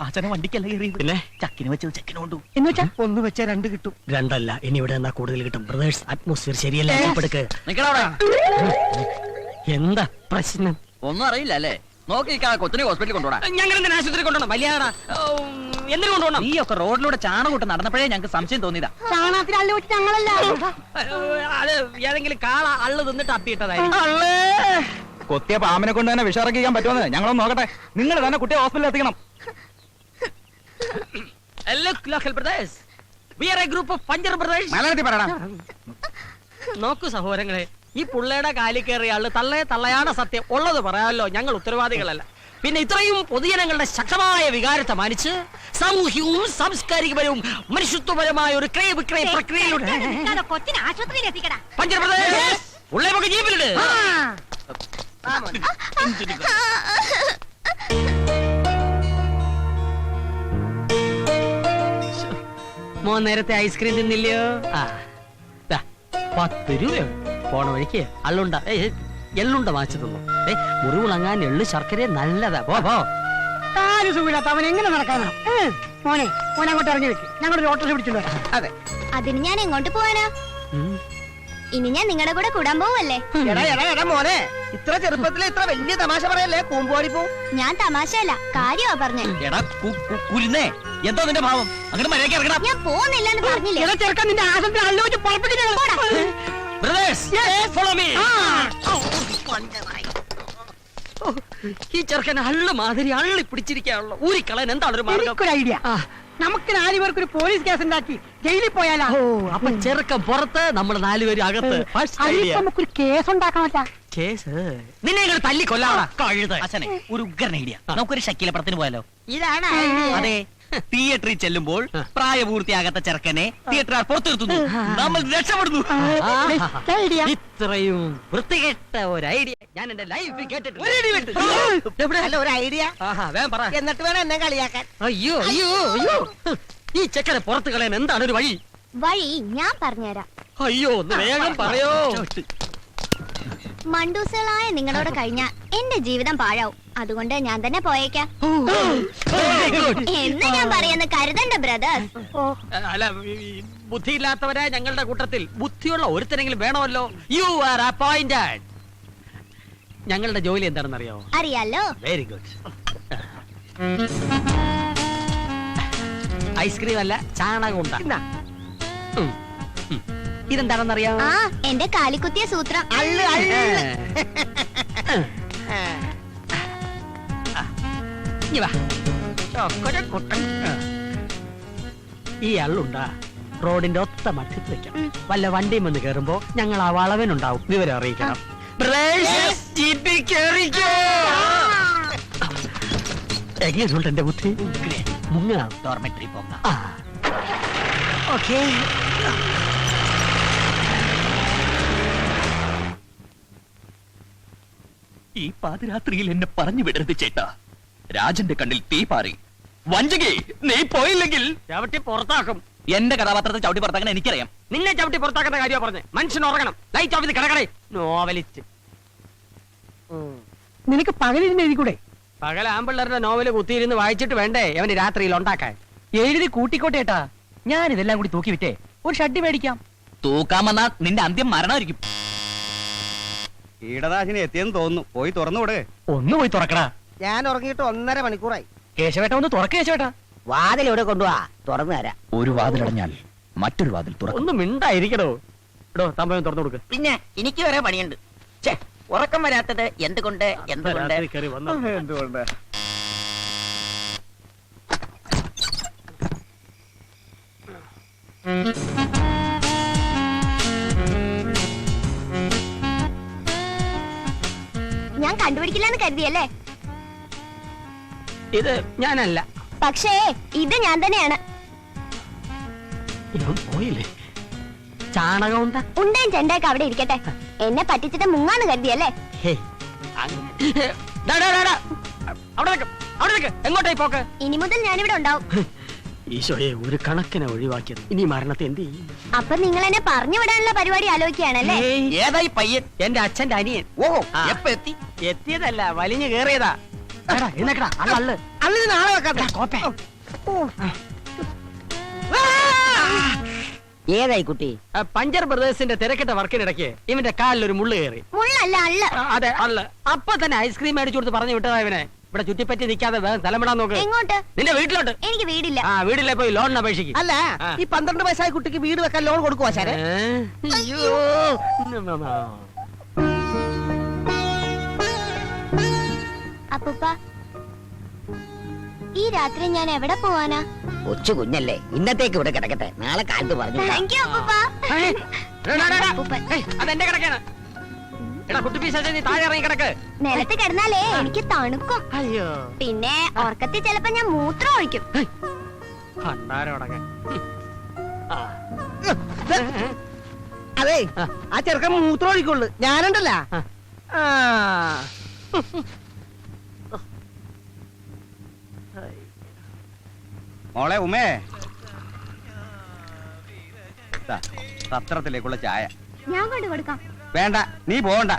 അച്ഛനെ വണ്ടിക്കല്ല കയറിയത്, പിന്നെ ചക്കിന് വെച്ചത് ചെക്കിന് കൊണ്ടു. എന്ന് വെച്ചാ 1 വെച്ചാൽ 2 കിട്ടും. 2 അല്ല, ഇനി ഇവിടെ എന്നാ കൂടുതൽ കിട്ടും. ബ്രദേഴ്സ്, അറ്റ്മോസ്ഫിയർ ശരിയല്ല. എന്താ പ്രശ്നം? ഒന്നും അറിയില്ല അല്ലേ? നോക്കി കൊച്ചിനെ ഹോസ്പിറ്റലിൽ കൊണ്ടുപോടാ. ഞങ്ങൾ എന്തിനാ ആശുപത്രി കൊണ്ടുപോകണം? മര്യാദ എന്തിനു കൊണ്ടുപോകണം? നീ ഒക്കെ റോഡിലൂടെ ചാണകൂട്ട് നടന്നപ്പോഴേ ഞങ്ങൾക്ക് സംശയം തോന്നിയതാ. ചാണകത്തിൽ അള്ളു വെച്ച് ഞങ്ങളല്ല. അത് ഏതെങ്കിലും കാള അള്ളു തിന്നിട്ട് അപ്പിയിട്ടതായിരിക്കും. കൊത്തിയ പാമ്പിനെ കൊണ്ട് തന്നെ വിഷറക്കിക്കാൻ പറ്റുമെന്ന് ഞങ്ങളൊന്ന് നോക്കട്ടെ. നിങ്ങൾ തന്നെ കുട്ടിയെ ഹോസ്പിറ്റലിൽ എത്തിക്കണം. നോക്കൂ സഹോദരങ്ങളെ, ഈ പുള്ളയുടെ കാലിൽ കയറിയ ആള് തള്ളയാണ് സത്യം. ഉള്ളത് പറയാമല്ലോ, ഞങ്ങൾ ഉത്തരവാദികളല്ല. പിന്നെ ഇത്രയും പൊതുജനങ്ങളുടെ ശക്തമായ വികാരത്തെ മാനിച്ച് സാമൂഹികവും സാംസ്കാരികപരവും മനുഷ്യത്വപരമായ ഒരു ക്രയ വിക്രയ പ്രക്രിയയിലൂടെ ഉള്ളേമൊക്കെ ജീപ്പിലിട്. മോൻ നേരത്തെ ഐസ്ക്രീം തിന്നില്ലയോ? 10 രൂപയുണ്ട്. പോണ വഴിക്ക് അള്ളുണ്ട എള്ളുണ്ട വാങ്ങിച്ചു തന്നു. മുറിവുണങ്ങാൻ എള്ളു ശർക്കര നല്ലതാ. പോ സുഖമില്ലാത്ത അവൻ എങ്ങനെ നടക്കാനാ? മോനെ അങ്ങോട്ട് ഇറങ്ങി വെക്ക്, ഞങ്ങളുടെ ഓട്ടോ പിടിച്ചിട്ട് വരാം. അതെ, അതിന് ഞാൻ എങ്ങോട്ട് പോവാനാ? ഇനി ഞാൻ നിങ്ങളുടെ കൂടെ കൂടാൻ പോവല്ലേ? മോനെ, ഇത്ര ചെറുപ്പത്തിലെ ഇത്ര വലിയ തമാശ പറയല്ലേ. കൂമ്പോടിപ്പോ ഞാൻ തമാശയല്ല, കാര്യമാ പറഞ്ഞേ. എന്തോ നിന്റെ ഭാവം? അങ്ങനെ മര്യാദയ്ക്ക് ഇറങ്ങണം. ഞാൻ പോകുന്നില്ലെന്ന് പറഞ്ഞില്ലേ? ചെറുക്കാൻ നിന്റെ ആശുപത്രി അല്ലോച്ച് ഈ ചെറുക്കൻ അള്ളു മാതിരി അള്ളി പിടിച്ചിരിക്കാനുള്ള ഊരിക്കളൻ എന്താണ് ഒരു മാർഗം? ഐഡിയ. നമുക്ക് 4 പേർക്ക് ഒരു പോലീസ് കേസ് ഉണ്ടാക്കി ജയിലിൽ പോയാലോ? അപ്പൊ ചെറുക്കൻ പുറത്ത്, നമ്മൾ 4 പേര് അകത്ത്. നമുക്കൊരു കേസ് ഉണ്ടാക്കാമല്ല. കേസ് നിന്നെ ഇങ്ങനെ തല്ലി കൊല്ലാടാ കഴുത. അച്ഛനെ ഒരു ഉഗ്രൻ ഐഡിയ. നമുക്കൊരു ശക്കീലപ്പുറത്തിന് പോയാലോ? ഇതാണ് അതെ, തിയേറ്ററിൽ ചെല്ലുമ്പോൾ പ്രായപൂർത്തിയാകാത്ത ചെറുക്കനെ തിയേറ്ററുകാർ പുറത്തെടുത്തുന്നു, നമ്മൾ രക്ഷപ്പെടുന്നു. ഇത്രയും വൃത്തികെട്ട ഒരു ഐഡിയ ഞാൻ എന്റെ ലൈഫിൽ കേട്ടിട്ടില്ല. ഒരു ഐഡിയ എന്നിട്ട് വേണം എന്നെ കളിയാക്കാൻ. അയ്യോ അയ്യോ അയ്യോ, ഈ ചെക്കനെ പുറത്ത് കളയാൻ എന്താണ് ഒരു വഴി? വഴി ഞാൻ പറഞ്ഞുതരാം. അയ്യോ, ഒന്ന് വേഗം പറയോ. മണ്ടൂസുകളായ നിങ്ങളോട് കഴിഞ്ഞാൽ എന്റെ ജീവിതം പാഴാവും. അതുകൊണ്ട് ഞാൻ തന്നെ പോയേക്കാം എന്ന് ഞാൻ പറയുന്ന കരുതണ്ട ബ്രദേഴ്സ്. അല്ല, ബുദ്ധിയില്ലാത്തവരായ ഞങ്ങളുടെ കൂട്ടത്തിൽ ബുദ്ധിയുള്ള ഒരുത്തരെങ്കിലും വേണമല്ലോ. You are appointed. ഞങ്ങളുടെ ജോലി എന്താണെന്ന് അറിയാമോ? അറിയാലോ. Very good. ഐസ്ക്രീം അല്ല, ചാണകം ഉണ്ടാ. ഇതെന്താണെന്ന് അറിയാമോ? ആ, എന്റെ കാലിക്കുത്തിയ സൂത്രം. ഈ അള്ളുണ്ടാ റോഡിന്റെ ഒത്ത മധ്യത്തിൽ വെക്കാം. വല്ല വണ്ടിയും വന്ന് കേറുമ്പോ ഞങ്ങൾ ആ വളവനുണ്ടാവും, വിവരം അറിയിക്കണം. എങ്ങനെയുണ്ട് എന്റെ ബുദ്ധി? മുങ്ങാം. ഡോർമെട്രി പോകാം. ഓക്കേ. ഈ പാതിരാത്രിയിൽ എന്നെ പറഞ്ഞു വിടരുത് ചേട്ടാ. രാജന്റെ കണ്ണിൽ തീ പാറി. വഞ്ചകി, നീ പോയില്ലെങ്കിൽ ചവിട്ടി പുറത്താക്കും. എന്റെ കഥാപാത്രത്തെ ചവിട്ടി പുറത്താക്കാൻ എനിക്കറിയാം. നിന്നെ ചവിട്ടി പുറത്താക്കുന്ന കാര്യമാ പറഞ്ഞേ. മനുഷ്യൻ ഉറങ്ങണം. ലൈറ്റ് ഓഫ് ചെയ്ത് കിടക്കണേ. നോവലിസ്റ്റ്. നിനക്ക് പകലിരുന്ന് എഴുതിക്കൂടെ? പകൽ ആമ്പിള്ളേരുടെ നോവല് കുത്തിയിരുന്ന് വായിച്ചിട്ട് വേണ്ടേ അവന് രാത്രിയിൽ ഉണ്ടാക്കാൻ? എഴുതി കൂട്ടിക്കോട്ടേട്ടാ. ഞാൻ ഇതെല്ലാം കൂടി തൂക്കി വിറ്റേ ഒരു ഷഡ്ഡി മേടിക്കാം. തൂക്കാമെന്നാ നിന്റെ അന്ത്യം മരണമായിരിക്കും. കീടനാശിനി എത്തിയെന്ന് തോന്നുന്നു. പോയി തുറന്നുകൂടെ. ഒന്ന് പോയി തുറക്കടാ. ഞാൻ ഉറങ്ങിയിട്ട് 1.5 മണിക്കൂറായി. കേശവേട്ട ഒന്ന് തുറക്ക. കേശവേട്ടാ, വാതിൽ എവിടെ കൊണ്ടുപോവാ? തുറന്നു തരാം. ഒരു വാതിലടഞ്ഞാൽ മറ്റൊരു വാതിൽ തുറക്കും. ഒന്ന് മിണ്ടായിരിക്കടോ. ഇടോ, തമ്പയം തുറന്നു കൊടുക്ക്. പിന്നെ എനിക്ക് വരെ പണിയുണ്ട്. ഉറക്കം വരാത്തത് എന്തുകൊണ്ട്? എന്തുകൊണ്ട്? ഞാൻ കണ്ടുപിടിക്കില്ലെന്ന് കരുതിയല്ലേ? ഇത് ഞാനല്ല. പക്ഷേ ഇത് ഞാൻ തന്നെയാണ്. ഇവൻ പോയില്ലേ? ചാണകം ഉണ്ടാ ഉണ്ടേം ചെണ്ടയൊക്കെ അവിടെ ഇരിക്കട്ടെ. എന്നെ പറ്റിച്ചിട്ട് മുങ്ങാന്ന് കരുതിയല്ലേ? എങ്ങോട്ടായി പോക്ക്? ഇനി മുതൽ ഞാനിവിടെ ഉണ്ടാവും. ഈശോയെ, ഒരു കണക്കിനെ ഒഴിവാക്കിയത്. ഇനി മരണത്തെ എന്ത് ചെയ്യും? അപ്പൊ നിങ്ങൾ എന്നെ പറഞ്ഞു വിടാനുള്ള പരിപാടി ആലോചിക്കുകയാണല്ലേ? ഏതായി പയ്യൻ? എന്റെ അച്ഛന്റെ അനിയൻ. ഓ, എപ്പ എത്തി? എത്തിയതല്ല, വലിഞ്ഞു കേറിയതാ. എഴുന്നേക്കടാ അള്ള് അല്ലെ നാളെ വെക്കാത്ത കോപ്പേ ഏതായി കുട്ടി? പഞ്ചർ ബ്രദേഴ്സിന്റെ തിരക്കിട്ട വർക്കിനിടയ്ക്ക് ഇവന്റെ കാലിൽ ഒരു മുള്ളു കയറി. മുള്ളല്ല അള്ള. അതെ അള്ള്. അപ്പൊ തന്നെ ഐസ്ക്രീം മേടിച്ചു കൊടുത്ത് പറഞ്ഞു വിട്ടതാ ഇവനെ. ഇവിടെ ചുറ്റിപ്പറ്റി നിൽക്കാതെ വേഗം സ്ഥലമിടാൻ നോക്ക്. എങ്ങോട്ട്? നിന്റെ വീട്ടിലോട്ട്. എനിക്ക് വീടില്ല. ആ വീട്ടിലെ പോയി ലോണിന് അപേക്ഷിക്കും. അല്ല ഈ 12 വയസ്സായ കുട്ടിക്ക് വീട് വെക്കാൻ ലോൺ കൊടുക്കുവാ സാറേ? അയ്യോ അപ്പൂപ്പ, ഈ രാത്രി ഞാൻ എവിടെ പോവാനാ? കൊച്ചു കുഞ്ഞല്ലേ, ഇന്നത്തേക്ക് ഇവിടെ കിടക്കട്ടെ, നാളെ കാലത്ത് പറഞ്ഞു. താങ്ക് യു അപ്പൂപ്പ. അപ്പൂപ്പൻ. അതെന്റെ കിടക്കാണ്. എടാ കുട്ടി പീസാ നീ താഴെ ഇറങ്ങി കിടക്ക്. നിലത്ത് കിടന്നാലേ എനിക്ക് തണുക്കും. അയ്യോ പിന്നെ ഉറക്കത്തിൽ ചിലപ്പോ ഞാൻ മൂത്രം ഒഴിക്കും. ഭണ്ഡാരോടൊക്കെ. അതെ ആ ചെറുക്കൻ മൂത്രം ഒഴിക്കുള്ളു, ഞാനുണ്ടല്ല. മോളെ ഉമേ, പത്രത്തിലേക്കുള്ള ചായ. ഞാൻ കൊണ്ട് കൊടുക്കാം. വേണ്ട, നീ പോകണ്ട.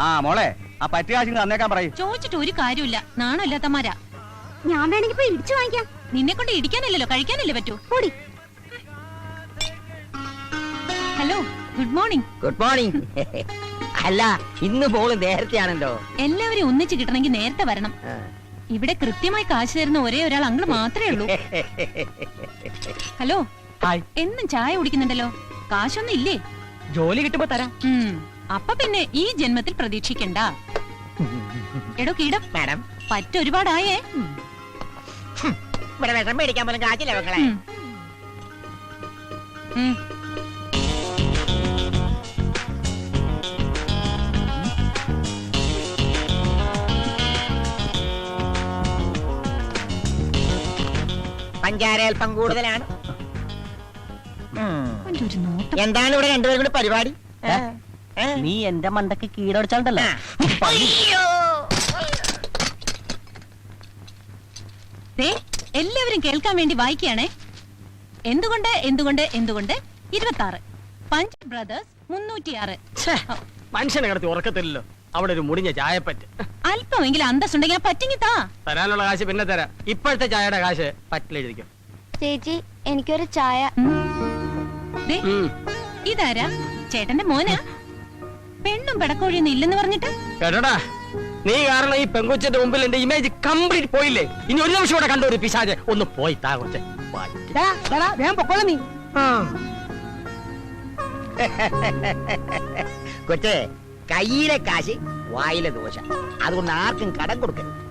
ആ മോളെ, ആ പറ്റുകാശിന് തന്നേക്കാൻ പറയും. ചോദിച്ചിട്ട് ഒരു കാര്യമില്ല, നാണമില്ലാത്തമാരാ. ഞാൻ വേണമെങ്കിൽ പോയി ഇടിച്ചു വാങ്ങിക്കാം. നിന്നെ കൊണ്ട് ഇടിക്കാനല്ലോ കഴിക്കാനല്ലേ പറ്റൂ. കൂടി. Hello, good morning. Good morning. അല്ല, ഇന്ന് പോള് നേരത്തെയാണല്ലോ. എല്ലാവരും ഒന്നിച്ച് കിട്ടണമെങ്കിൽ നേരത്തെ വരണം. ഇവിടെ കൃത്യമായി കാശ് തരുന്ന ഒരേ ഒരാൾ അങ്കിള് മാത്രമേ ഉള്ളൂ. ഹലോ, എന്നും ചായ കുടിക്കുന്നുണ്ടല്ലോ, കാശൊന്നും ഇല്ലേ? ജോലി കിട്ടുമ്പോ തരാം. അപ്പൊ പിന്നെ ഈ ജന്മത്തിൽ പ്രതീക്ഷിക്കണ്ട. എടോ കീടം, മാഡം, പറ്റൊരുപാടായേ. ഇവിടെ വിഷം മേടിക്കാൻ പോലും കാച്ചില്ല മക്കളെ. പഞ്ചാര അല്പം കൂടുതലാണ്. എന്താണ് ഇവിടെ രണ്ടുപേരും കൂടി പരിപാടി? നീ എന്റെ മണ്ടക്ക് കീടടിച്ചാണ്ടല്ലോ. എല്ലാവരും കേൾക്കാൻ വേണ്ടി വായിക്കുകയാണേ. എന്തുകൊണ്ട് എന്തുകൊണ്ട് എന്തുകൊണ്ട് 26 പഞ്ച് ബ്രദേഴ്സ് 306. മനുഷ്യനെ കിടത്തി ഉറക്കത്തില്ലല്ലോ. അവിടെ ഒരു മുടിഞ്ഞ ചായപ്പറ്റ്. അല്പമെങ്കിലും അന്തസ്സുണ്ടെങ്കിൽ പറ്റിങ്ങി താ. തരാനുള്ള കാശ് പിന്നെ തരാം. ഇപ്പോഴത്തെ ചായയുടെ കാശ് പറ്റിലെഴുതിക്കും. ചേച്ചി, എനിക്കൊരു ചായ. ദേ, ഇതാരാ? ചേട്ടന്റെ മോനാ? പെണ്ണും പെടക്കോഴിയൊന്നും ഇല്ലെന്ന് പറഞ്ഞിട്ട്. കേട്ടോടാ, നീ കാരണം ഈ പെങ്കൊച്ചന്റെ മുമ്പിൽ എന്റെ ഇമേജ് കംപ്ലീറ്റ് പോയില്ലേ? ഇനി ഒരു നിമിഷം കൂടെ കണ്ട ഒരു പിശാച് ഒന്ന് പോയി താ കൊച്ചെ. വേഗം പൊക്കോളാം നീ. കൊച്ചേ, കയ്യിലെ കാശ് വായിലെ ദോശ. അതുകൊണ്ട് ആർക്കും കടം കൊടുക്കരുത്.